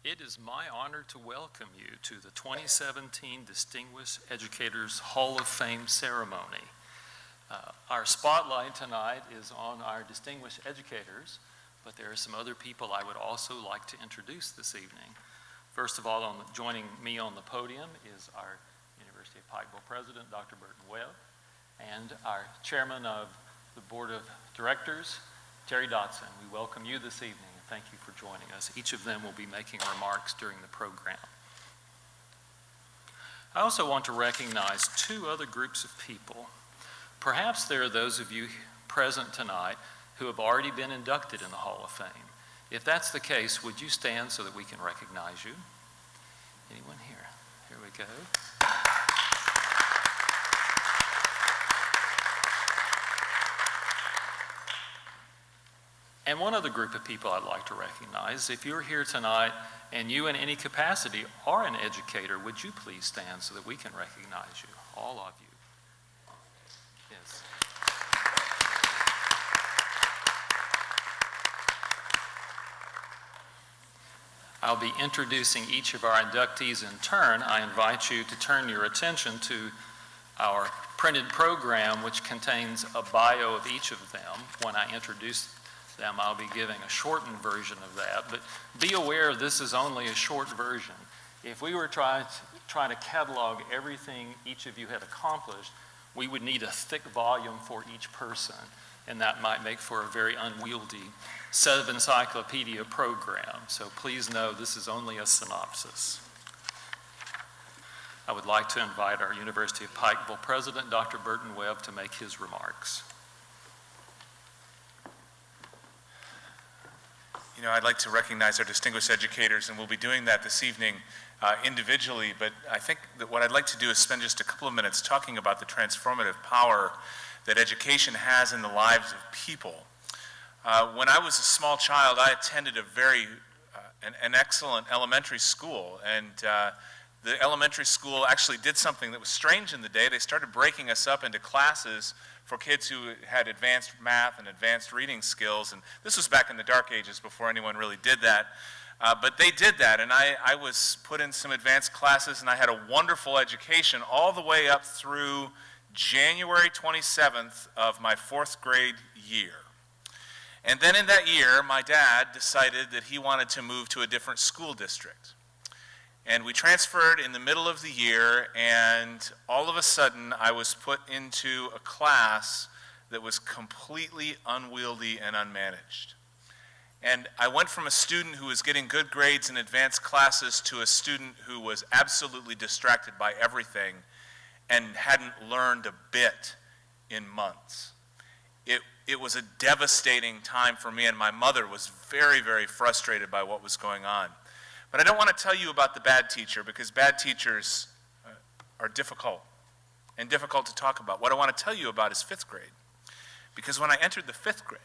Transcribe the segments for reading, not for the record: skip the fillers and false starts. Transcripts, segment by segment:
It is my honor to welcome you to the 2017 Distinguished Educators Hall of Fame ceremony. Our spotlight tonight is on our distinguished educators, but there are some other people I would also like to introduce this evening. First of all, joining me on the podium is our University of Pikeville President, Dr. Burton Webb, and our Chairman of the Board of Directors, Terry Dotson. We welcome you this evening and thank you for joining us. Each of them will be making remarks during the program. I also want to recognize two other groups of people. Perhaps there are those of you present tonight who have already been inducted in the Hall of Fame. If that's the case, would you stand so that we can recognize you? Anyone here? Here we go. And one other group of people I'd like to recognize. If you're here tonight and you in any capacity are an educator, would you please stand so that we can recognize you, all of you. Yes. I'll be introducing each of our inductees in turn. I invite you to turn your attention to our printed program, which contains a bio of each of them. When I introduce them, I'll be giving a shortened version of that, but be aware this is only a short version. If we were trying to catalog everything each of you had accomplished, we would need a thick volume for each person, and that might make for a very unwieldy set of encyclopedia program. So please know this is only a synopsis. I would like to invite our University of Pikeville President, Dr. Burton Webb, to make his remarks. You know, I'd like to recognize our distinguished educators, and we'll be doing that this evening individually, but I think that what I'd like to do is spend just a couple of minutes talking about the transformative power that education has in the lives of people. When I was a small child, I attended an excellent elementary school, and the elementary school actually did something that was strange in the day. They started breaking us up into classes for kids who had advanced math and advanced reading skills, and this was back in the dark ages before anyone really did that. But they did that, and I was put in some advanced classes, and I had a wonderful education all the way up through January 27th of my 4th grade year. And then in that year, my dad decided that he wanted to move to a different school district. And we transferred in the middle of the year, and all of a sudden I was put into a class that was completely unwieldy and unmanaged. And I went from a student who was getting good grades in advanced classes to a student who was absolutely distracted by everything and hadn't learned a bit in months. It was a devastating time for me, and my mother was very, very frustrated by what was going on. But I don't want to tell you about the bad teacher, because bad teachers are difficult and difficult to talk about. What I want to tell you about is 5th grade. Because when I entered the 5th grade,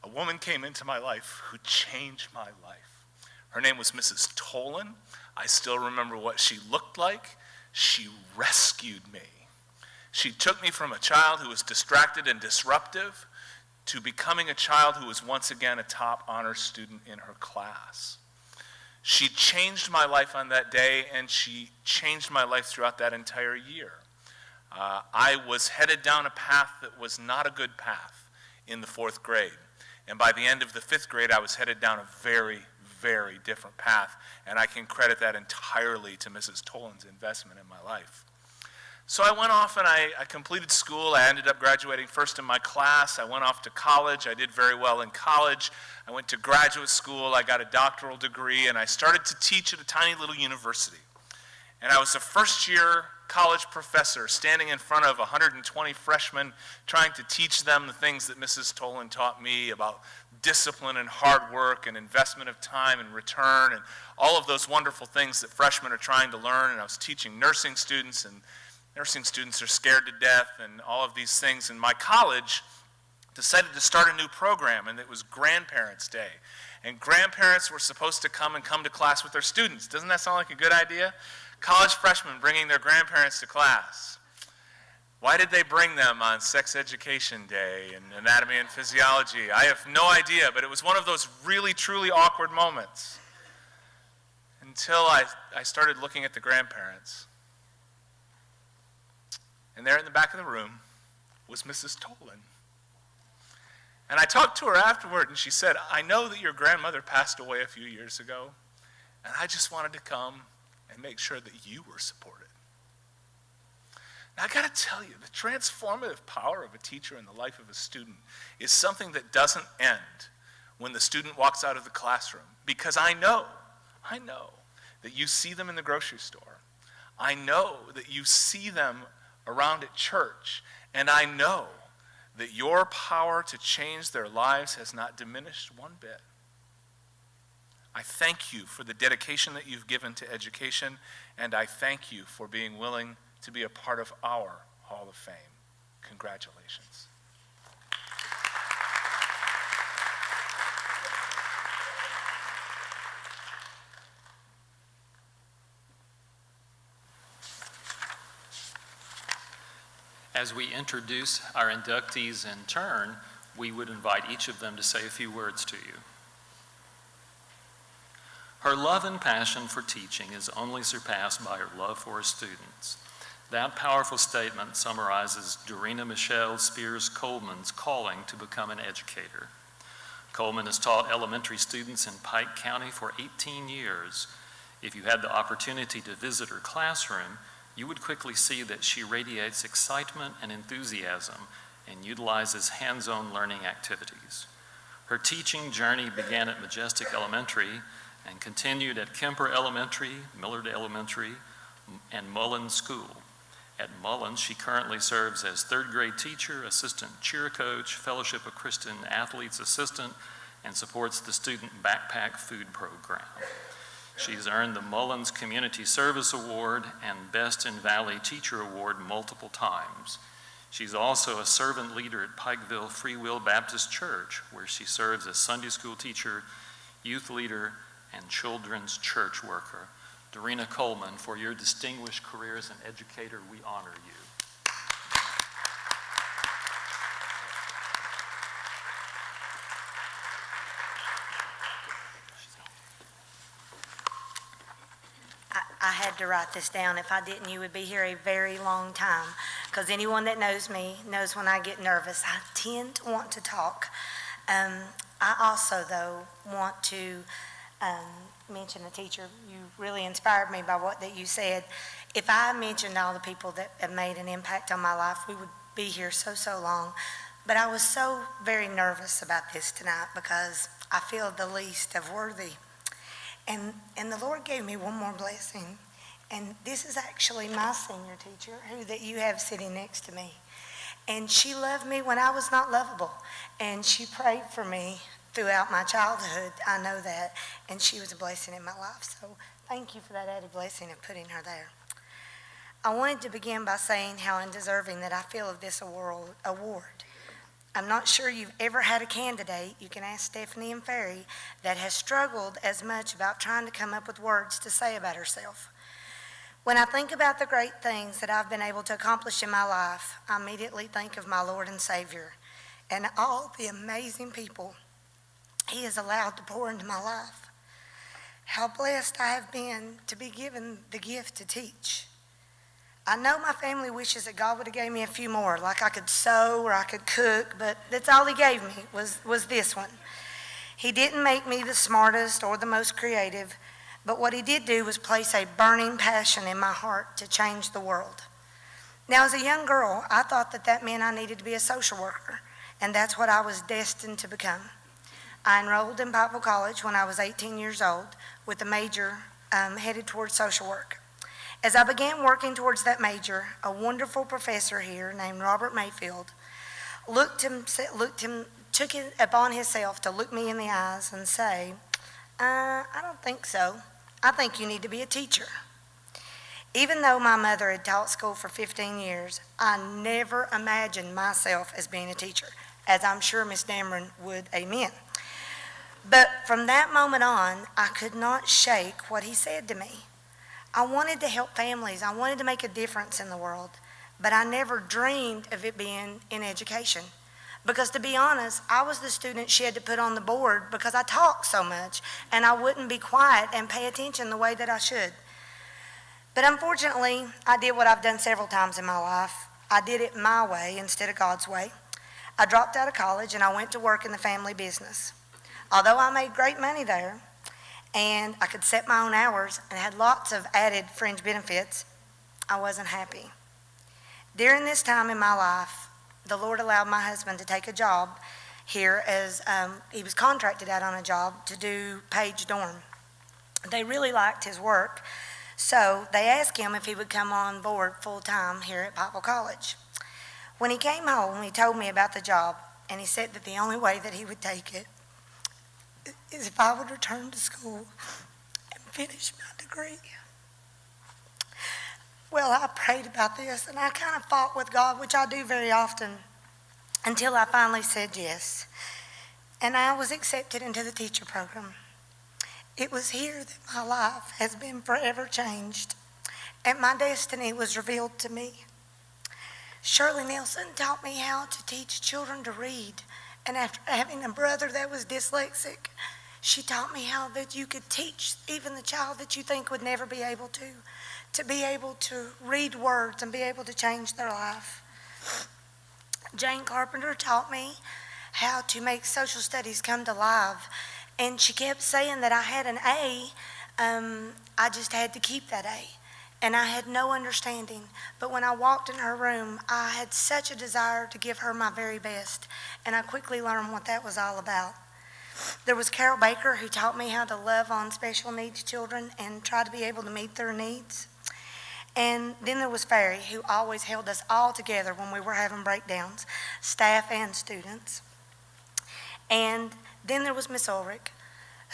a woman came into my life who changed my life. Her name was Mrs. Tolan. I still remember what she looked like. She rescued me. She took me from a child who was distracted and disruptive to becoming a child who was once again a top honor student in her class. She changed my life on that day, and she changed my life throughout that entire year. I was headed down a path that was not a good path in the 4th grade. And by the end of the 5th grade, I was headed down a very, very different path. And I can credit that entirely to Mrs. Tolan's investment in my life. So I went off and I completed school. I ended up graduating first in my class. I went off to college. I did very well in college. I went to graduate school. I got a doctoral degree, and I started to teach at a tiny little university. And I was a first-year college professor standing in front of 120 freshmen trying to teach them the things that Mrs. Tolan taught me about discipline and hard work and investment of time and return and all of those wonderful things that freshmen are trying to learn. And I was teaching nursing students, and nursing students are scared to death and all of these things. And my college decided to start a new program, and it was Grandparents' Day. And grandparents were supposed to come to class with their students. Doesn't that sound like a good idea? College freshmen bringing their grandparents to class. Why did they bring them on Sex Education Day and Anatomy and Physiology? I have no idea, but it was one of those really, truly awkward moments. until I started looking at the grandparents. And there in the back of the room was Mrs. Tolan. And I talked to her afterward, and she said, I know that your grandmother passed away a few years ago, and I just wanted to come and make sure that you were supported. Now, I got to tell you, the transformative power of a teacher in the life of a student is something that doesn't end when the student walks out of the classroom, because I know that you see them in the grocery store. I know that you see them around at church, and I know that your power to change their lives has not diminished one bit. I thank you for the dedication that you've given to education, and I thank you for being willing to be a part of our Hall of Fame. Congratulations. As we introduce our inductees in turn, we would invite each of them to say a few words to you. Her love and passion for teaching is only surpassed by her love for her students. That powerful statement summarizes Dorena Michelle Spears Coleman's calling to become an educator. Coleman has taught elementary students in Pike County for 18 years. If you had the opportunity to visit her classroom, you would quickly see that she radiates excitement and enthusiasm and utilizes hands-on learning activities. Her teaching journey began at Majestic Elementary and continued at Kemper Elementary, Millard Elementary, and Mullins School. At Mullins, she currently serves as third grade teacher, assistant cheer coach, Fellowship of Christian Athletes assistant, and supports the student backpack food program. She's earned the Mullins Community Service Award and Best in Valley Teacher Award multiple times. She's also a servant leader at Pikeville Free Will Baptist Church, where she serves as Sunday school teacher, youth leader, and children's church worker. Dorena Coleman, for your distinguished career as an educator, we honor you. I had to write this down. If I didn't, you would be here a very long time. Because anyone that knows me knows when I get nervous, I tend to want to talk. I also, though, want to mention a teacher. You really inspired me by what that you said. If I mentioned all the people that have made an impact on my life, we would be here so long. But I was so very nervous about this tonight because I feel the least of worthy. And the Lord gave me one more blessing. And this is actually my senior teacher, who that you have sitting next to me. And she loved me when I was not lovable. And she prayed for me throughout my childhood. I know that. And she was a blessing in my life. So thank you for that added blessing of putting her there. I wanted to begin by saying how undeserving that I feel of this award. I'm not sure you've ever had a candidate, you can ask Stephanie and Ferry, that has struggled as much about trying to come up with words to say about herself. When I think about the great things that I've been able to accomplish in my life, I immediately think of my Lord and Savior and all the amazing people He has allowed to pour into my life. How blessed I have been to be given the gift to teach. I know my family wishes that God would have gave me a few more, like I could sew or I could cook, but that's all He gave me was this one. He didn't make me the smartest or the most creative, but what He did do was place a burning passion in my heart to change the world. Now, as a young girl, I thought that meant I needed to be a social worker, and that's what I was destined to become. I enrolled in Pikeville College when I was 18 years old with a major headed towards social work. As I began working towards that major, a wonderful professor here named Robert Mayfield took it upon himself to look me in the eyes and say, I don't think so. I think you need to be a teacher. Even though my mother had taught school for 15 years, I never imagined myself as being a teacher, as I'm sure Miss Dameron would amen. But from that moment on, I could not shake what he said to me. I wanted to help families. I wanted to make a difference in the world, but I never dreamed of it being in education. Because to be honest, I was the student she had to put on the board because I talked so much and I wouldn't be quiet and pay attention the way that I should. But unfortunately, I did what I've done several times in my life. I did it my way instead of God's way. I dropped out of college and I went to work in the family business. Although I made great money there and I could set my own hours and had lots of added fringe benefits, I wasn't happy. During this time in my life, the Lord allowed my husband to take a job here as he was contracted out on a job to do Page Dorm. They really liked his work, so they asked him if he would come on board full-time here at Pikeville College. When he came home, he told me about the job, and he said that the only way that he would take it is if I would return to school and finish my degree. Well, I prayed about this, and I kind of fought with God, which I do very often, until I finally said yes. And I was accepted into the teacher program. It was here that my life has been forever changed, and my destiny was revealed to me. Shirley Nelson taught me how to teach children to read, and after having a brother that was dyslexic, she taught me how that you could teach even the child that you think would never be able to be able to read words and be able to change their life. Jane Carpenter taught me how to make social studies come to life, and she kept saying that I had an A. I just had to keep that A, and I had no understanding. But when I walked in her room, I had such a desire to give her my very best, and I quickly learned what that was all about. There was Carol Baker, who taught me how to love on special needs children and try to be able to meet their needs. And then there was Ferry, who always held us all together when we were having breakdowns, staff and students. And then there was Miss Ulrich,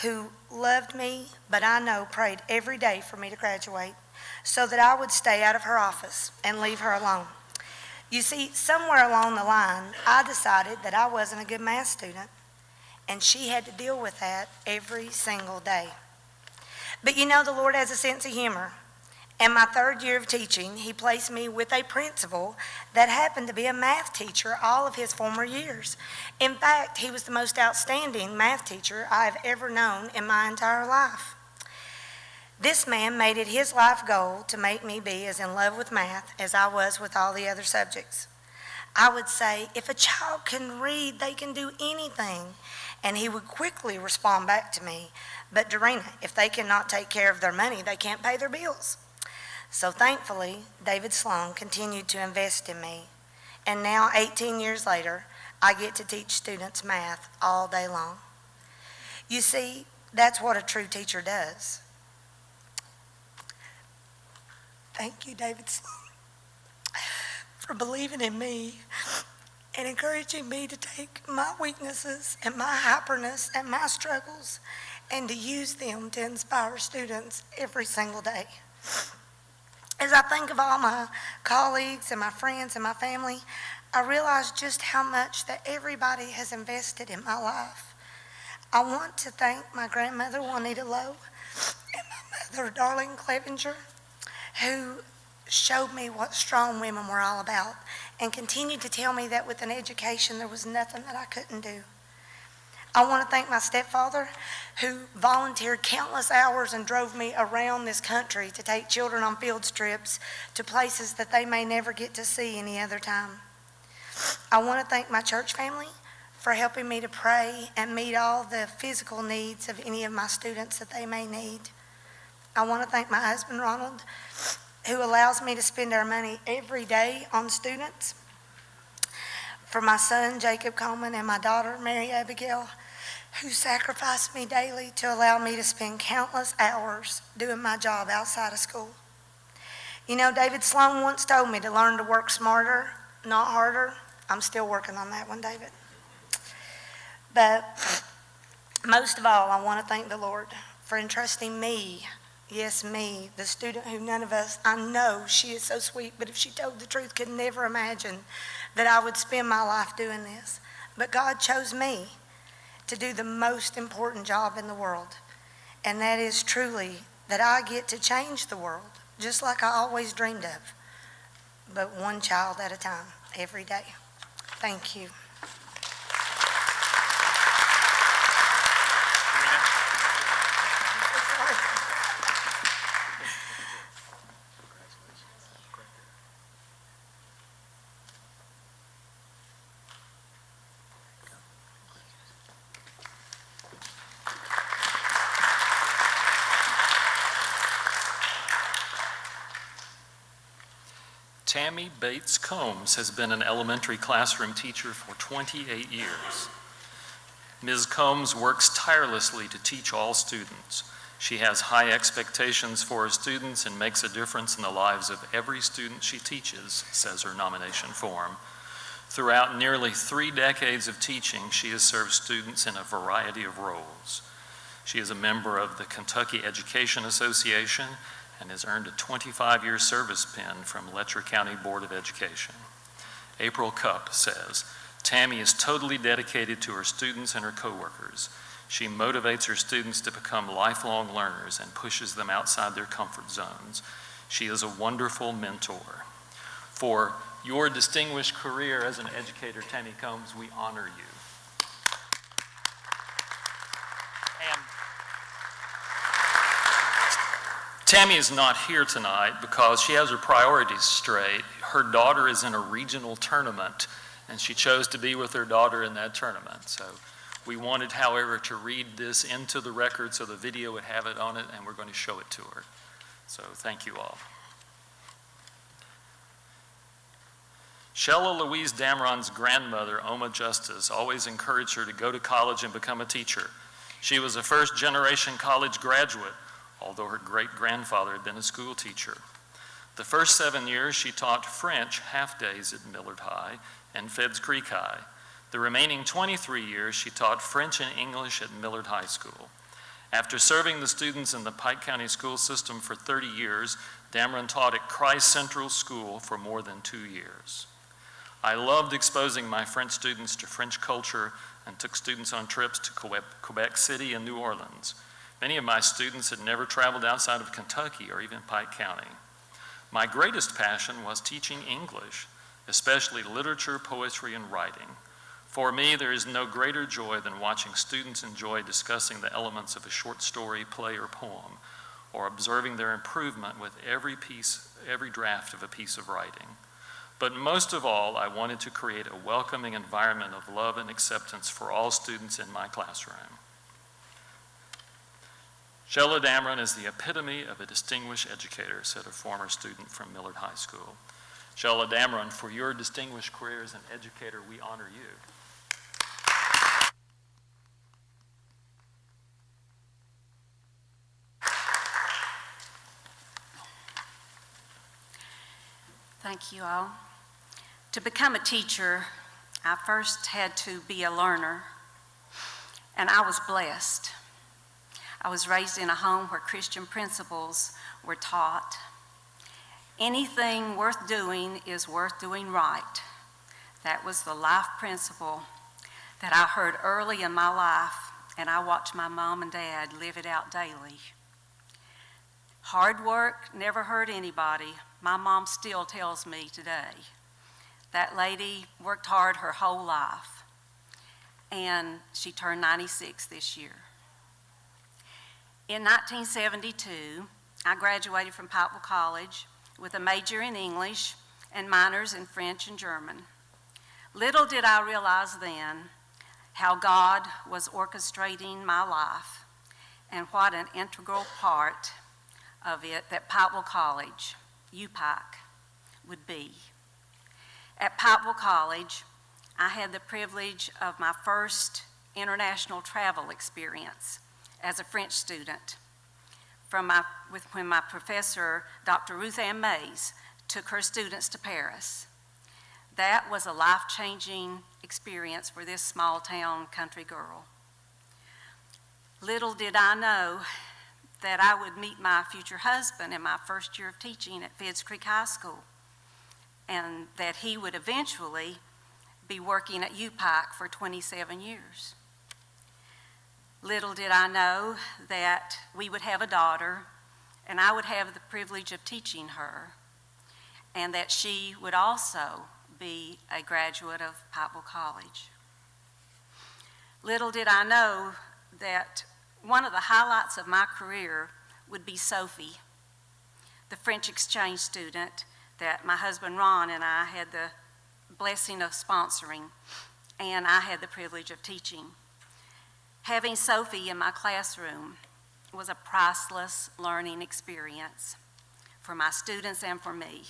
who loved me, but I know prayed every day for me to graduate so that I would stay out of her office and leave her alone. You see, somewhere along the line, I decided that I wasn't a good math student, and she had to deal with that every single day. But you know, the Lord has a sense of humor. In my third year of teaching, he placed me with a principal that happened to be a math teacher all of his former years. In fact, he was the most outstanding math teacher I've ever known in my entire life. This man made it his life goal to make me be as in love with math as I was with all the other subjects. I would say, if a child can read, they can do anything. And he would quickly respond back to me, but Dorena, if they cannot take care of their money, they can't pay their bills. So thankfully, David Sloan continued to invest in me. And now, 18 years later, I get to teach students math all day long. You see, that's what a true teacher does. Thank you, David Sloan, for believing in me and encouraging me to take my weaknesses and my hyperness and my struggles and to use them to inspire students every single day. As I think of all my colleagues and my friends and my family, I realize just how much that everybody has invested in my life. I want to thank my grandmother, Juanita Lowe, and my mother, Darlene Clevenger, who showed me what strong women were all about and continued to tell me that with an education there was nothing that I couldn't do. I want to thank my stepfather, who volunteered countless hours and drove me around this country to take children on field trips to places that they may never get to see any other time. I want to thank my church family for helping me to pray and meet all the physical needs of any of my students that they may need. I want to thank my husband, Ronald, who allows me to spend our money every day on students. For my son, Jacob Coleman, and my daughter, Mary Abigail, who sacrifice me daily to allow me to spend countless hours doing my job outside of school. You know, David Sloan once told me to learn to work smarter, not harder. I'm still working on that one, David. But most of all, I want to thank the Lord for entrusting me, yes, me, the student who none of us, I know she is so sweet, but if she told the truth, could never imagine that I would spend my life doing this. But God chose me to do the most important job in the world, and that is truly that I get to change the world, just like I always dreamed of, but one child at a time, every day. Thank you. Tammy Bates Combs has been an elementary classroom teacher for 28 years. Ms. Combs works tirelessly to teach all students. She has high expectations for her students and makes a difference in the lives of every student she teaches, says her nomination form. Throughout nearly 3 decades of teaching, she has served students in a variety of roles. She is a member of the Kentucky Education Association and has earned a 25-year service pin from Letcher County Board of Education. April Cupp says, Tammy is totally dedicated to her students and her coworkers. She motivates her students to become lifelong learners and pushes them outside their comfort zones. She is a wonderful mentor. For your distinguished career as an educator, Tammy Combs, we honor you. And Tammy is not here tonight because she has her priorities straight. Her daughter is in a regional tournament, and she chose to be with her daughter in that tournament. So we wanted, however, to read this into the record so the video would have it on it, and we're going to show it to her. So thank you all. Shella Louise Dameron's grandmother, Oma Justice, always encouraged her to go to college and become a teacher. She was a first-generation college graduate, although her great-grandfather had been a school teacher. The first 7 years, she taught French half-days at Millard High and Feds Creek High. The remaining 23 years, she taught French and English at Millard High School. After serving the students in the Pike County school system for 30 years, Dameron taught at Christ Central School for more than 2 years. I loved exposing my French students to French culture and took students on trips to Quebec City and New Orleans. Many of my students had never traveled outside of Kentucky or even Pike County. My greatest passion was teaching English, especially literature, poetry, and writing. For me, there is no greater joy than watching students enjoy discussing the elements of a short story, play, or poem, or observing their improvement with every draft of a piece of writing. But most of all, I wanted to create a welcoming environment of love and acceptance for all students in my classroom. Shella Dameron is the epitome of a distinguished educator, said a former student from Millard High School. Shella Dameron, for your distinguished career as an educator, we honor you. Thank you all. To become a teacher, I first had to be a learner, and I was blessed. I was raised in a home where Christian principles were taught. Anything worth doing is worth doing right. That was the life principle that I heard early in my life, and I watched my mom and dad live it out daily. Hard work never hurt anybody. My mom still tells me today. That lady worked hard her whole life, and she turned 96 this year. In 1972, I graduated from Pikeville College with a major in English and minors in French and German. Little did I realize then how God was orchestrating my life and what an integral part of it that Pikeville College, UPike, would be. At Pikeville College, I had the privilege of my first international travel experience as a French student when my professor, Dr. Ruth Ann Mays, took her students to Paris. That was a life-changing experience for this small-town country girl. Little did I know that I would meet my future husband in my first year of teaching at Feds Creek High School, and that he would eventually be working at UPike for 27 years. Little did I know that we would have a daughter, and I would have the privilege of teaching her, and that she would also be a graduate of Pikeville College. Little did I know that one of the highlights of my career would be Sophie, the French exchange student that my husband Ron and I had the blessing of sponsoring, and I had the privilege of teaching. Having Sophie in my classroom was a priceless learning experience for my students and for me.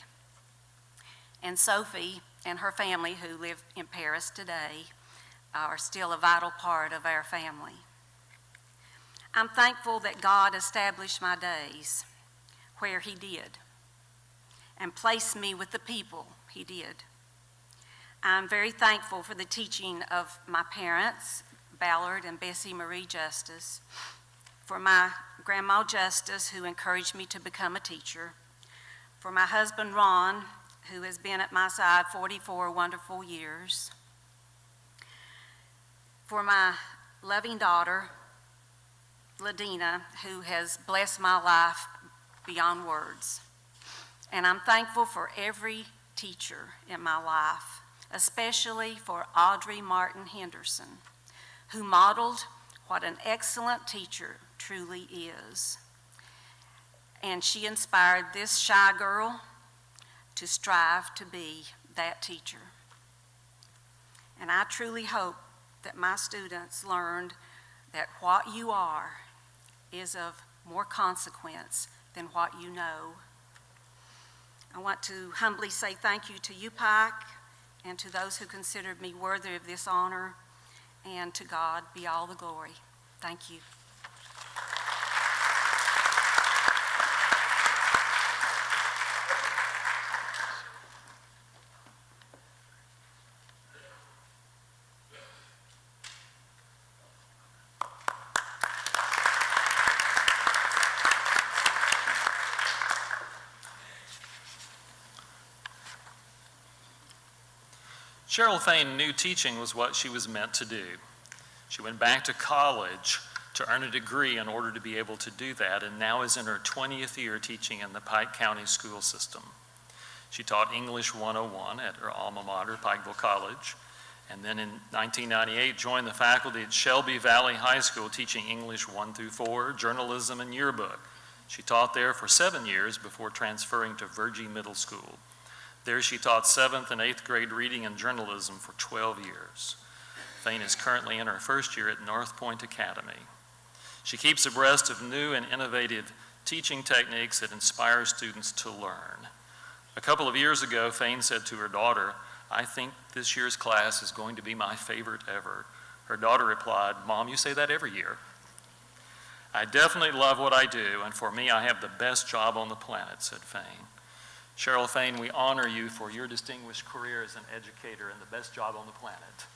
And Sophie and her family, who live in Paris today, are still a vital part of our family. I'm thankful that God established my days where He did and placed me with the people He did. I'm very thankful for the teaching of my parents, Ballard and Bessie Marie Justice, for my Grandma Justice, who encouraged me to become a teacher, for my husband Ron, who has been at my side 44 wonderful years, for my loving daughter, Ladina, who has blessed my life beyond words. And I'm thankful for every teacher in my life, especially for Audrey Martin Henderson, who modeled what an excellent teacher truly is. And she inspired this shy girl to strive to be that teacher. And I truly hope that my students learned that what you are is of more consequence than what you know. I want to humbly say thank you to UPike and to those who considered me worthy of this honor, and to God be all the glory. Thank you. Cheryl Fain knew teaching was what she was meant to do. She went back to college to earn a degree in order to be able to do that, and now is in her 20th year teaching in the Pike County school system. She taught English 101 at her alma mater, Pikeville College, and then in 1998 joined the faculty at Shelby Valley High School teaching English 1 through 4, journalism, and yearbook. She taught there for 7 years before transferring to Virgie Middle School. There she taught 7th and 8th grade reading and journalism for 12 years. Fain is currently in her first year at North Point Academy. She keeps abreast of new and innovative teaching techniques that inspire students to learn. A couple of years ago, Fain said to her daughter, "I think this year's class is going to be my favorite ever." Her daughter replied, "Mom, you say that every year." "I definitely love what I do, and for me, I have the best job on the planet," said Fain. Cheryl Fain, we honor you for your distinguished career as an educator and the best job on the planet.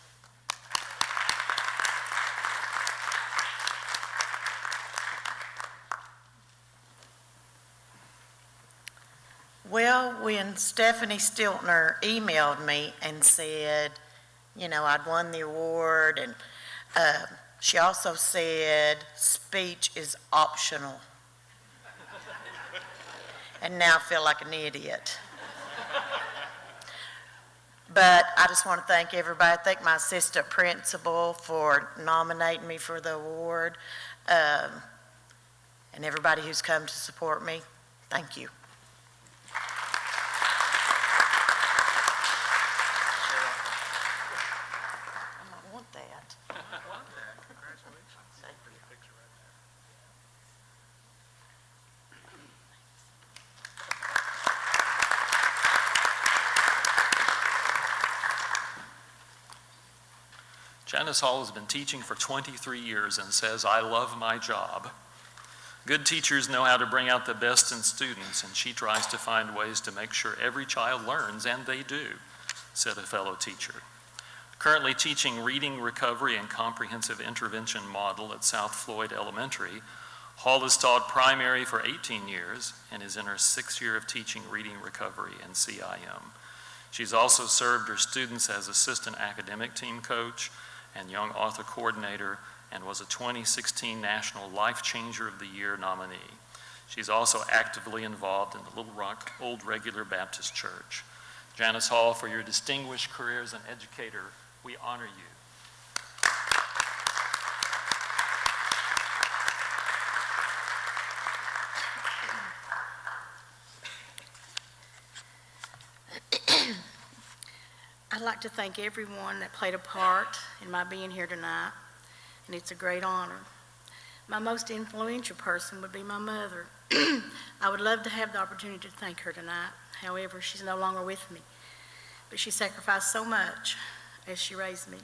Well, when Stephanie Stiltner emailed me and said, I'd won the award, and she also said speech is optional. And now I feel like an idiot. But I just want to thank everybody. Thank my assistant principal for nominating me for the award, and everybody who's come to support me. Thank you. I want that. Janice Hall has been teaching for 23 years and says, "I love my job." Good teachers know how to bring out the best in students, and she tries to find ways to make sure every child learns, and they do, said a fellow teacher. Currently teaching reading recovery and comprehensive intervention model at South Floyd Elementary, Hall has taught primary for 18 years and is in her 6th year of teaching reading recovery and CIM. She's also served her students as assistant academic team coach and young author coordinator, and was a 2016 National Life Changer of the Year nominee. She's also actively involved in the Little Rock Old Regular Baptist Church. Janice Hall, for your distinguished career as an educator, we honor you. I'd like to thank everyone that played a part in my being here tonight, and it's a great honor. My most influential person would be my mother. I would love to have the opportunity to thank her tonight. However, she's no longer with me. but she sacrificed so much as she raised me.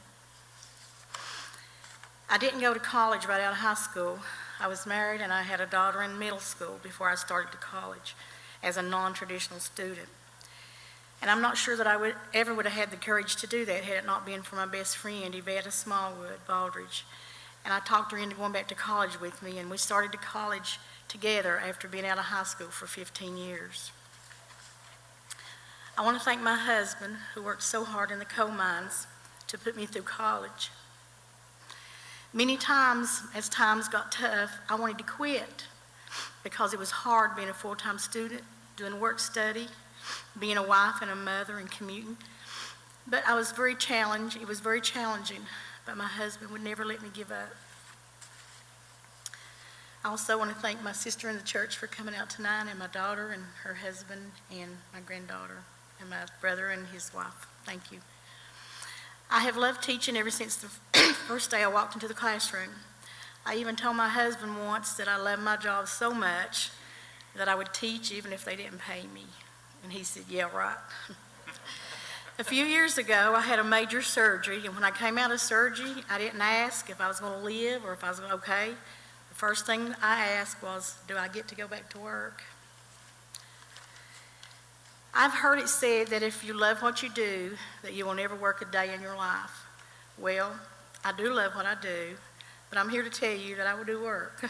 I didn't go to college right out of high school. I was married and I had a daughter in middle school before I started to college as a non-traditional student. And I'm not sure that I would have had the courage to do that had it not been for my best friend, Yvette Smallwood Baldridge. And I talked her into going back to college with me, and we started to college together after being out of high school for 15 years. I want to thank my husband, who worked so hard in the coal mines to put me through college. Many times, as times got tough, I wanted to quit because it was hard being a full-time student, doing work study, being a wife and a mother and commuting. But I was very challenged. It was very challenging, but my husband would never let me give up. I also want to thank my sister in the church for coming out tonight, and my daughter and her husband and my granddaughter and my brother and his wife. Thank you. I have loved teaching ever since the first day I walked into the classroom. I even told my husband once that I loved my job so much that I would teach even if they didn't pay me. And he said, yeah, right. A few years ago, I had a major surgery, and when I came out of surgery, I didn't ask if I was going to live or if I was okay. The first thing I asked was, do I get to go back to work? I've heard it said that if you love what you do, that you will never work a day in your life. Well, I do love what I do, but I'm here to tell you that I will do work.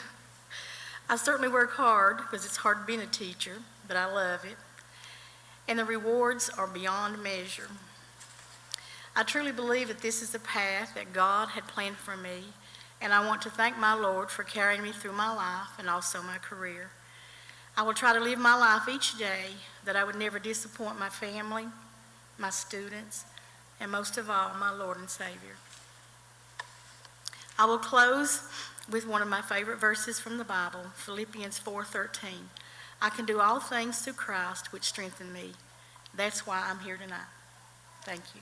I certainly work hard because it's hard being a teacher, but I love it. And the rewards are beyond measure. I truly believe that this is the path that God had planned for me, and I want to thank my Lord for carrying me through my life and also my career. I will try to live my life each day that I would never disappoint my family, my students, and most of all, my Lord and Savior. I will close with one of my favorite verses from the Bible, Philippians 4:13. I can do all things through Christ, which strengthen me. That's why I'm here tonight. Thank you.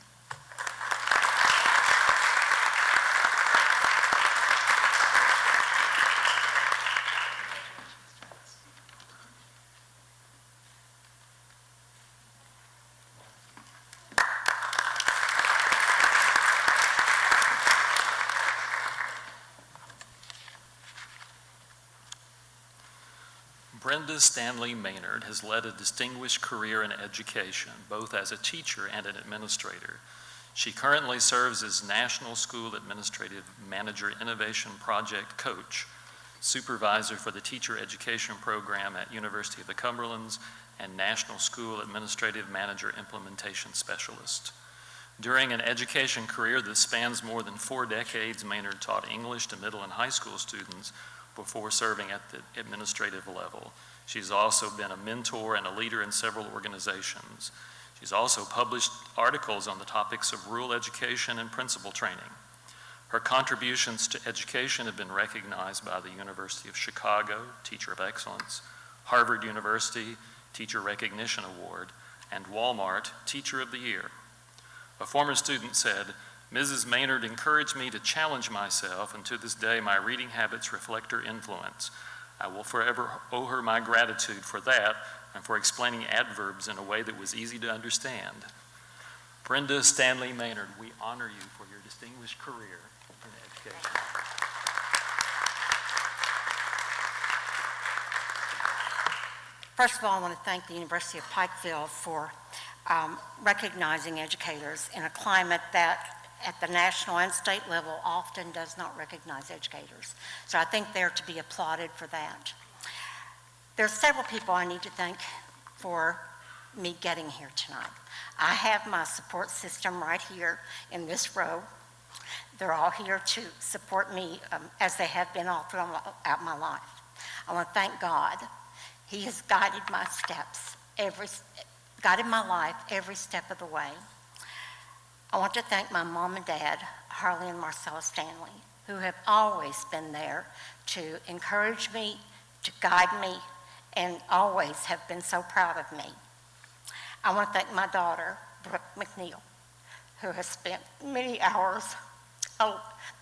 Brenda Stanley Maynard has led a distinguished career in education, both as a teacher and an administrator. She currently serves as National School Administrative Manager Innovation Project Coach, supervisor for the Teacher Education Program at University of the Cumberlands, and National School Administrative Manager Implementation Specialist. During an education career that spans more than 4 decades, Maynard taught English to middle and high school students before serving at the administrative level. She's also been a mentor and a leader in several organizations. She's also published articles on the topics of rural education and principal training. Her contributions to education have been recognized by the University of Chicago, Teacher of Excellence, Harvard University, Teacher Recognition Award, and Walmart, Teacher of the Year. A former student said, Mrs. Maynard encouraged me to challenge myself, and to this day my reading habits reflect her influence. I will forever owe her my gratitude for that and for explaining adverbs in a way that was easy to understand. Brenda Stanley Maynard, we honor you for your distinguished career in education. First of all, I want to thank the University of Pikeville for recognizing educators in a climate that at the national and state level often does not recognize educators. So I think they're to be applauded for that. There are several people I need to thank for me getting here tonight. I have my support system right here in this row. They're all here to support me as they have been all throughout my life. I want to thank God. He has guided my steps, guided my life every step of the way. I want to thank my mom and dad, Harley and Marcella Stanley, who have always been there to encourage me, to guide me, and always have been so proud of me. I want to thank my daughter, Brooke McNeil, who has spent many hours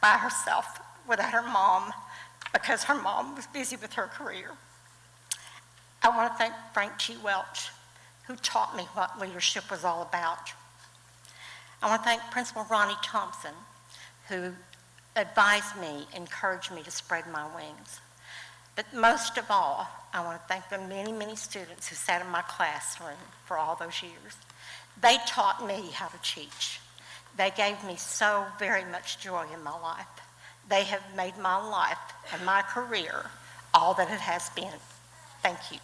by herself without her mom because her mom was busy with her career. I want to thank Frank G. Welch, who taught me what leadership was all about. I want to thank Principal Ronnie Thompson, who advised me, encouraged me to spread my wings. But most of all, I want to thank the many, many students who sat in my classroom for all those years. They taught me how to teach. They gave me so very much joy in my life. They have made my life and my career all that it has been. Thank you.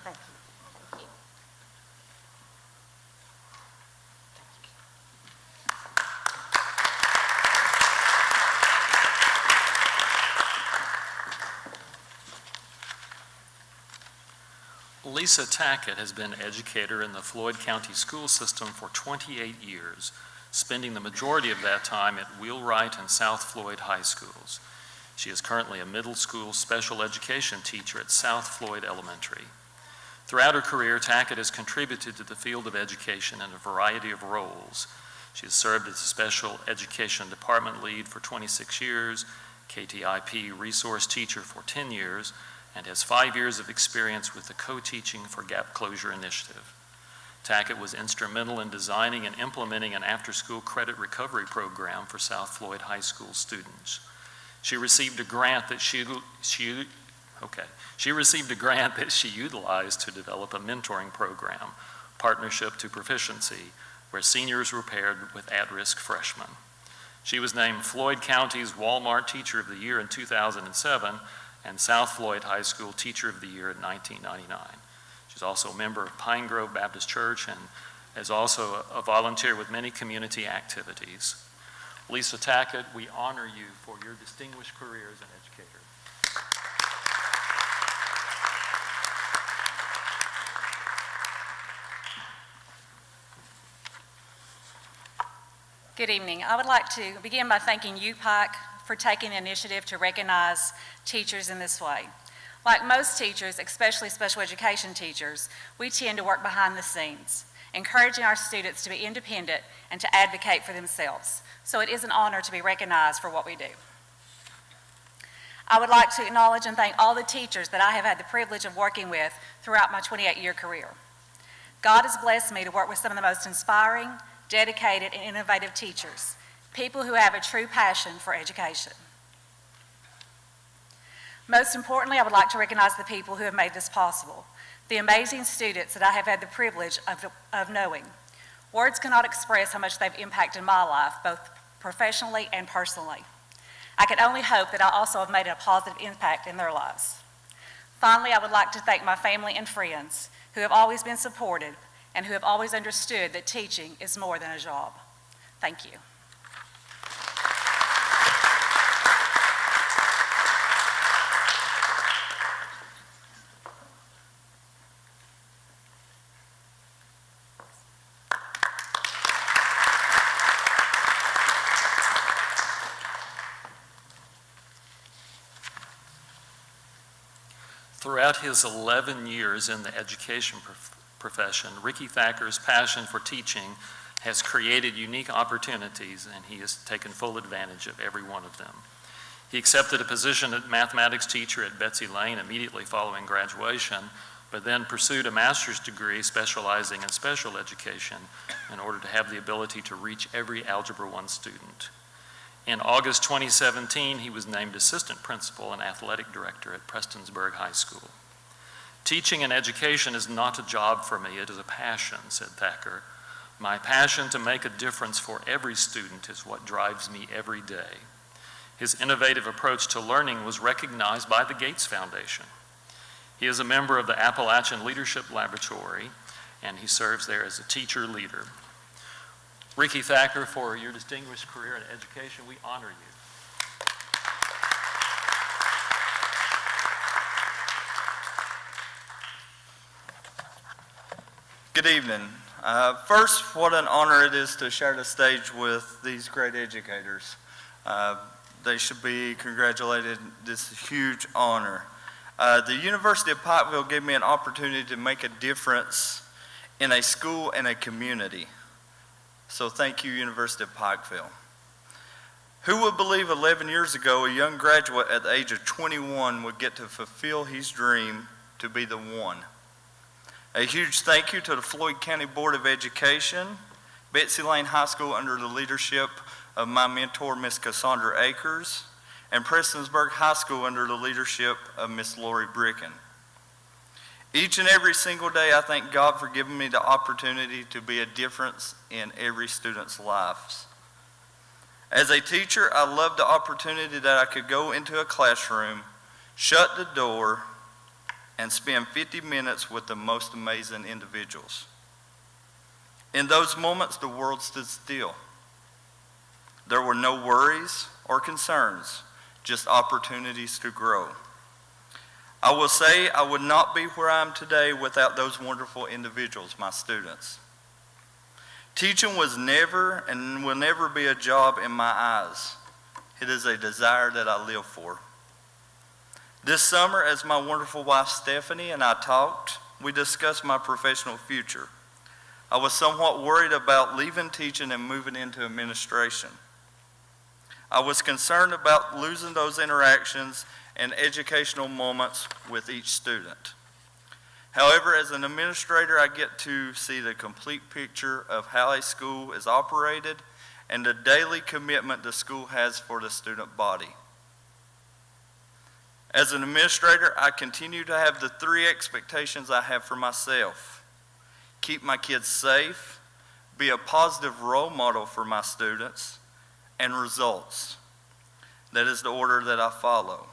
Thank you. Thank you. Lisa Tackett has been educator in the Floyd County school system for 28 years, spending the majority of that time at Wheelwright and South Floyd high schools. She is currently a middle school special education teacher at South Floyd Elementary. Throughout her career, Tackett has contributed to the field of education in a variety of roles. She has served as a special education department lead for 26 years, KTIP resource teacher for 10 years, and has 5 years of experience with the Co-Teaching for Gap Closure Initiative. Tackett was instrumental in designing and implementing an after-school credit recovery program for South Floyd High School students. She received a grant that she utilized to develop a mentoring program, Partnership to Proficiency, where seniors were paired with at-risk freshmen. She was named Floyd County's Walmart Teacher of the Year in 2007 and South Floyd High School Teacher of the Year in 1999. She's also a member of Pine Grove Baptist Church and is also a volunteer with many community activities. Lisa Tackett, we honor you for your distinguished career as an educator. Good evening. I would like to begin by thanking UPIC for taking the initiative to recognize teachers in this way. Like most teachers, especially special education teachers, we tend to work behind the scenes, encouraging our students to be independent and to advocate for themselves. So it is an honor to be recognized for what we do. I would like to acknowledge and thank all the teachers that I have had the privilege of working with throughout my 28-year career. God has blessed me to work with some of the most inspiring, dedicated, and innovative teachers, people who have a true passion for education. Most importantly, I would like to recognize the people who have made this possible, the amazing students that I have had the privilege of knowing. Words cannot express how much they've impacted my life, both professionally and personally. I can only hope that I also have made a positive impact in their lives. Finally, I would like to thank my family and friends who have always been supportive and who have always understood that teaching is more than a job. Thank you. Throughout his 11 years in the education profession, Ricky Thacker's passion for teaching has created unique opportunities, and he has taken full advantage of every one of them. He accepted a position as mathematics teacher at Betsy Lane immediately following graduation, but then pursued a master's degree specializing in special education in order to have the ability to reach every Algebra 1 student. In August 2017, he was named assistant principal and athletic director at Prestonsburg High School. Teaching and education is not a job for me, it is a passion, said Thacker. My passion to make a difference for every student is what drives me every day. His innovative approach to learning was recognized by the Gates Foundation. He is a member of the Appalachian Leadership Laboratory, and he serves there as a teacher leader. Ricky Thacker, for your distinguished career in education, we honor you. Good evening. First, what an honor it is to share the stage with these great educators. They should be congratulated. This is a huge honor. The University of Pikeville gave me an opportunity to make a difference in a school and a community. So thank you, University of Pikeville. Who would believe 11 years ago a young graduate at the age of 21 would get to fulfill his dream to be the one? A huge thank you to the Floyd County Board of Education, Betsy Lane High School under the leadership of my mentor, Miss Cassandra Akers, and Prestonsburg High School under the leadership of Miss Lori Bricken. Each and every single day, I thank God for giving me the opportunity to be a difference in every student's lives. As a teacher, I love the opportunity that I could go into a classroom, shut the door, and spend 50 minutes with the most amazing individuals. In those moments, the world stood still. There were no worries or concerns, just opportunities to grow. I will say I would not be where I am today without those wonderful individuals, my students. Teaching was never and will never be a job in my eyes. It is a desire that I live for. This summer, as my wonderful wife Stephanie and I talked, we discussed my professional future. I was somewhat worried about leaving teaching and moving into administration. I was concerned about losing those interactions and educational moments with each student. However, as an administrator, I get to see the complete picture of how a school is operated and the daily commitment the school has for the student body. As an administrator, I continue to have the 3 expectations I have for myself: keep my kids safe, be a positive role model for my students, and results. That is the order that I follow.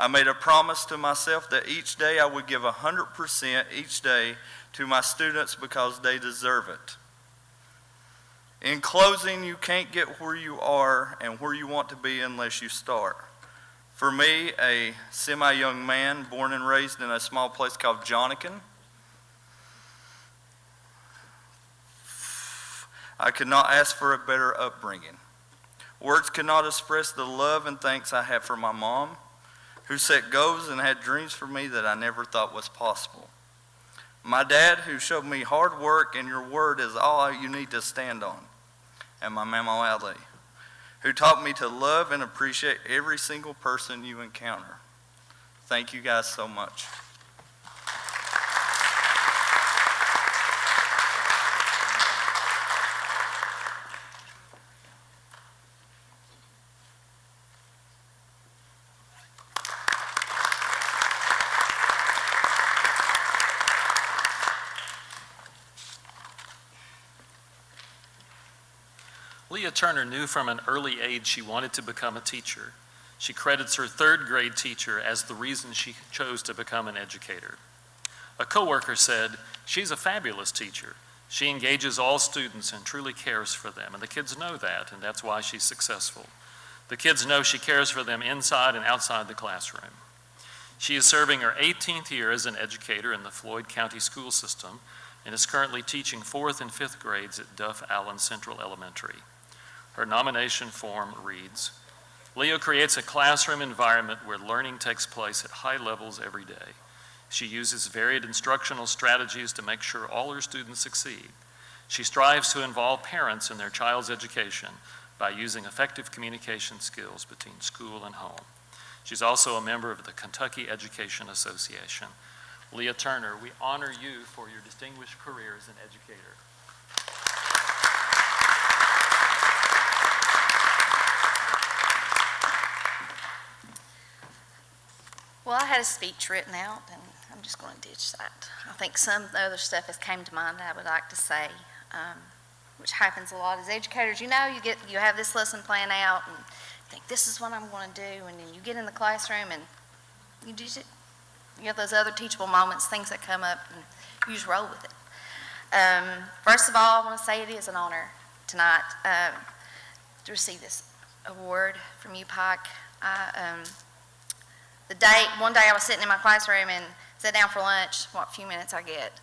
I made a promise to myself that each day I would give 100% each day to my students because they deserve it. In closing, you can't get where you are and where you want to be unless you start. For me, a semi-young man born and raised in a small place called Johnican, I could not ask for a better upbringing. Words cannot express the love and thanks I have for my mom, who set goals and had dreams for me that I never thought was possible. My dad, who showed me hard work and your word is all you need to stand on. And my Mama Ali, who taught me to love and appreciate every single person you encounter. Thank you guys so much. Leah Turner knew from an early age she wanted to become a teacher. She credits her 3rd grade teacher as the reason she chose to become an educator. A coworker said, "She's a fabulous teacher. She engages all students and truly cares for them, and the kids know that, and that's why she's successful. The kids know she cares for them inside and outside the classroom." She is serving her 18th year as an educator in the Floyd County school system and is currently teaching 4th and 5th grades at Duff Allen Central Elementary. Her nomination form reads, "Leah creates a classroom environment where learning takes place at high levels every day. She uses varied instructional strategies to make sure all her students succeed. She strives to involve parents in their child's education by using effective communication skills between school and home. She's also a member of the Kentucky Education Association." Leah Turner, we honor you for your distinguished career as an educator. Well, I had a speech written out, and I'm just going to ditch that. I think some of the other stuff has came to mind that I would like to say, which happens a lot as educators. You have this lesson plan out, and you think, this is what I'm going to do, and then you get in the classroom, and you do it. You have those other teachable moments, things that come up, and you just roll with it. First of all, I want to say it is an honor tonight to receive this award from UPike. One day I was sitting in my classroom and sat down for lunch, what few minutes I get,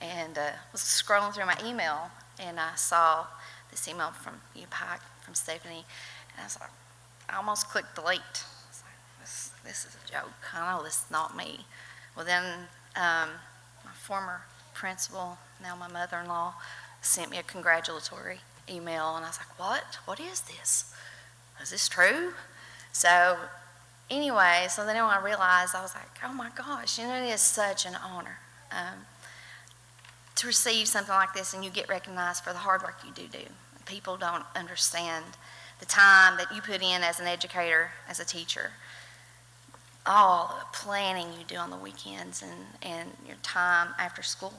and was scrolling through my email, and I saw this email from UPike, from Stephanie, and I was like, I almost clicked delete. I was like, this is a joke. I know this is not me. Well, then my former principal, now my mother-in-law, sent me a congratulatory email, and I was like, what? What is this? is this true? So anyway, so then when I realized, I was like, oh my gosh, it is such an honor to receive something like this, and you get recognized for the hard work you do. People don't understand the time that you put in as an educator, as a teacher, all the planning you do on the weekends and your time after school.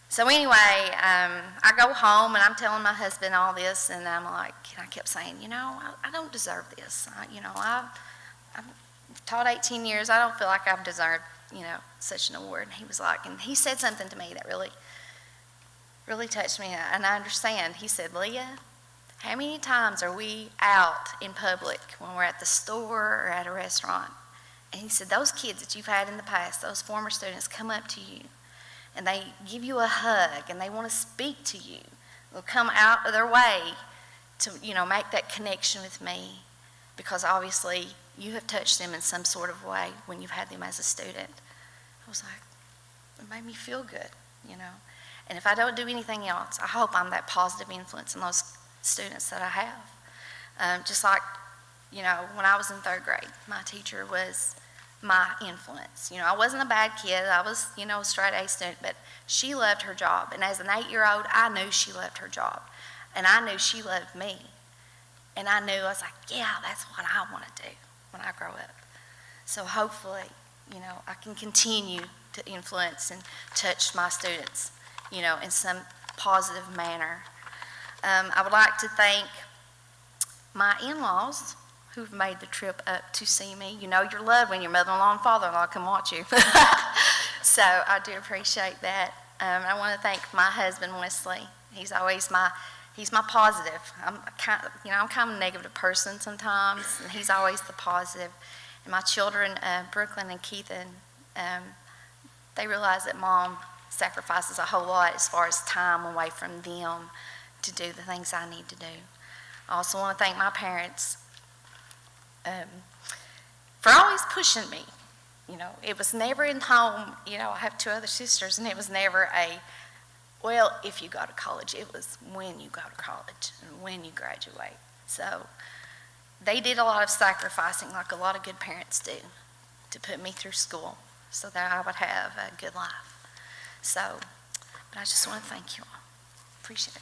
So anyway, I go home and I'm telling my husband all this, and I'm like, and I kept saying, I don't deserve this. I've taught 18 years. I don't feel like I've deserved, such an award. And he was like, and he said something to me that really touched me, and I understand. He said, Leah, how many times are we out in public when we're at the store or at a restaurant? And he said, those kids that you've had in the past, those former students come up to you, and they give you a hug, and they want to speak to you. They'll come out of their way to, make that connection with me, because obviously you have touched them in some sort of way when you've had them as a student. I was like, it made me feel good, And if I don't do anything else, I hope I'm that positive influence in those students that I have. Just like, when I was in 3rd grade, my teacher was my influence. I wasn't a bad kid. I was, a straight A student, but she loved her job. And as an 8-year-old, I knew she loved her job. And I knew she loved me. And I knew, I was like, yeah, that's what I want to do when I grow up. So hopefully, I can continue to influence and touch my students, in some positive manner. I would like to thank my in-laws who've made the trip up to see me. You're loved when your mother-in-law and father-in-law come watch you. So I do appreciate that. I want to thank my husband, Wesley. He's always he's my positive. I'm kind of a negative person sometimes, and he's always the positive. And my children, Brooklyn and Keithan, they realize that Mom sacrifices a whole lot as far as time away from them to do the things I need to do. I also want to thank my parents for always pushing me. It was never in home. I have 2 other sisters, and it was never well, if you go to college. It was when you go to college and when you graduate. So they did a lot of sacrificing, like a lot of good parents do, to put me through school so that I would have a good life. So, but I just want to thank you all. Appreciate it.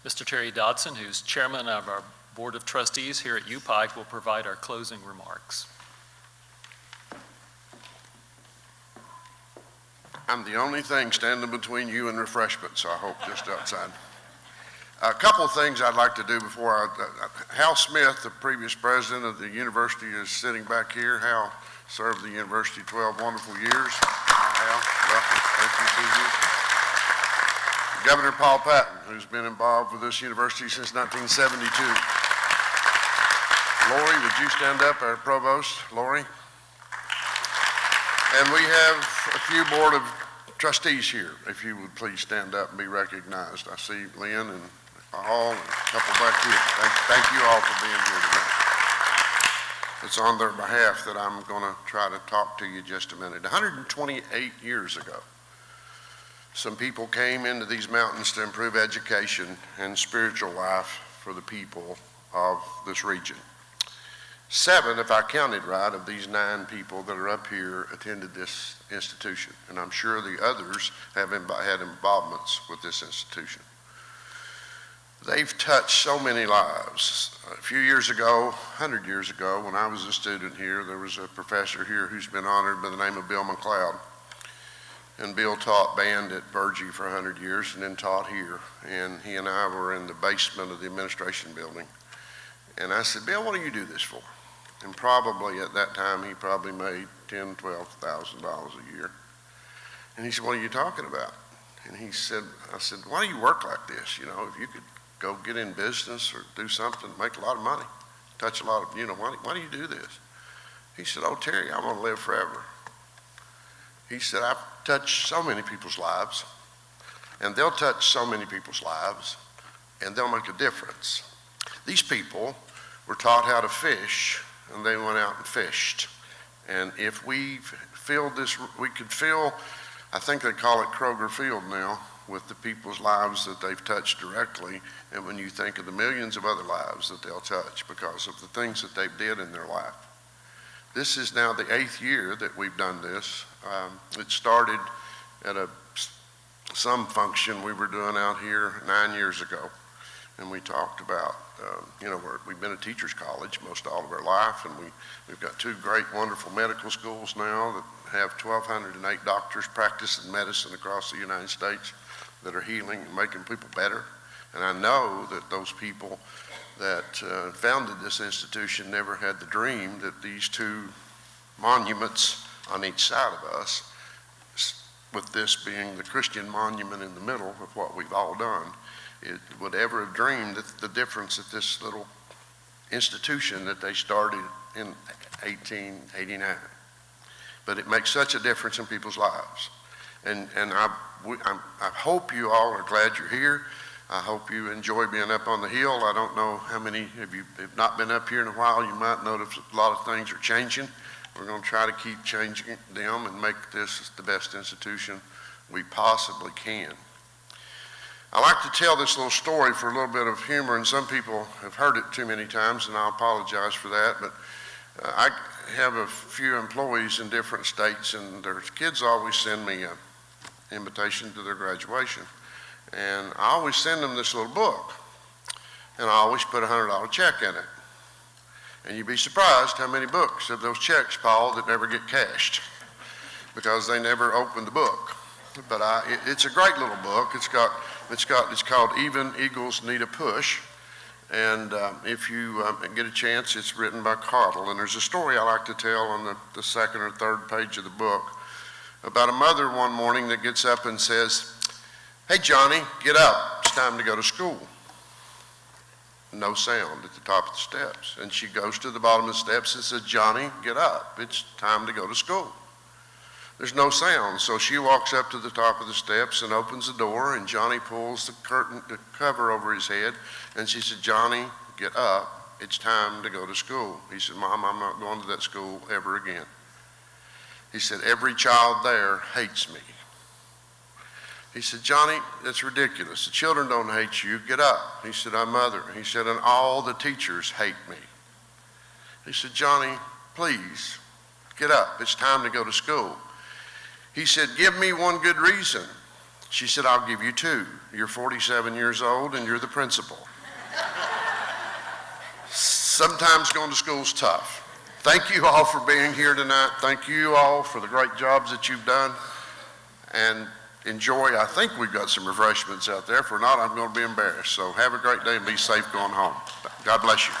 Mr. Terry Dodson, who's chairman of our Board of Trustees here at UPike, will provide our closing remarks. I'm the only thing standing between you and refreshment, so I hope just outside. A couple of things I'd like to do before Hal Smith, the previous president of the university, is sitting back here. Hal served the university 12 wonderful years. Hi, Hal, welcome. Thank you to you. Governor Paul Patton, who's been involved with this university since 1972. Lori, would you stand up, our provost, Lori? And we have a few board of trustees here. If you would please stand up and be recognized. I see Lynn and Hall and a couple back here. Thank you all for being here today. It's on their behalf that I'm going to try to talk to you just a minute. 128 years ago, some people came into these mountains to improve education and spiritual life for the people of this region. 7, if I counted right, of these 9 people that are up here attended this institution, and I'm sure the others have had involvements with this institution. They've touched so many lives. A few years ago, 100 years ago, when I was a student here, there was a professor here who's been honored by the name of Bill McLeod. And Bill taught band at Bergy for 100 years and then taught here. And he and I were in the basement of the administration building. And I said, Bill, what do you do this for? And probably at that time, he probably made $10,000, $12,000 a year. And he said, what are you talking about? And he said, I said, why do you work like this? If you could go get in business or do something, make a lot of money, touch a lot of, why do you do this? He said, oh, Terry, I'm going to live forever. He said, I've touched so many people's lives, and they'll touch so many people's lives, and they'll make a difference. These people were taught how to fish, and they went out and fished. And if we filled this, we could fill, I think they call it Kroger Field now, with the people's lives that they've touched directly, and when you think of the millions of other lives that they'll touch because of the things that they did in their life. This is now the 8th year that we've done this. It started at some function we were doing out here 9 years ago, and we talked about, we've been a teacher's college most all of our life, and we've got 2 great, wonderful medical schools now that have 1,208 doctors practicing medicine across the United States that are healing and making people better. And I know that those people that founded this institution never had the dream that these 2 monuments on each side of us, with this being the Christian monument in the middle of what we've all done, it would ever have dreamed that the difference that this little institution that they started in 1889. But it makes such a difference in people's lives. And I hope you all are glad you're here. I hope you enjoy being up on the hill. I don't know how many of you have not been up here in a while. You might notice a lot of things are changing. We're going to try to keep changing them and make this the best institution we possibly can. I like to tell this little story for a little bit of humor, and some people have heard it too many times, and I apologize for that, but I have a few employees in different states, and their kids always send me an invitation to their graduation. And I always send them this little book, and I always put a $100 check in it. And you'd be surprised how many books of those checks, Paul, that never get cashed because they never opened the book. But it's a great little book. It's called Even Eagles Need a Push. And if you get a chance, it's written by Cottle. And there's a story I like to tell on the second or third page of the book about a mother one morning that gets up and says, "Hey, Johnny, get up. It's time to go to school." No sound at the top of the steps. And she goes to the bottom of the steps and says, "Johnny, get up. It's time to go to school." There's no sound. So she walks up to the top of the steps and opens the door, and Johnny pulls the cover over his head, and she said, "Johnny, get up. It's time to go to school." He said, "Mom, I'm not going to that school ever again." He said, "Every child there hates me." He said, "Johnny, that's ridiculous. The children don't hate you. Get up." He said, "I'm mother." He said, "And all the teachers hate me." He said, "Johnny, please, get up. It's time to go to school." He said, "Give me one good reason." She said, "I'll give you 2. You're 47 years old and you're the principal." Sometimes going to school is tough. Thank you all for being here tonight. Thank you all for the great jobs that you've done. And enjoy. I think we've got some refreshments out there. If we're not, I'm going to be embarrassed. So have a great day and be safe going home. God bless you.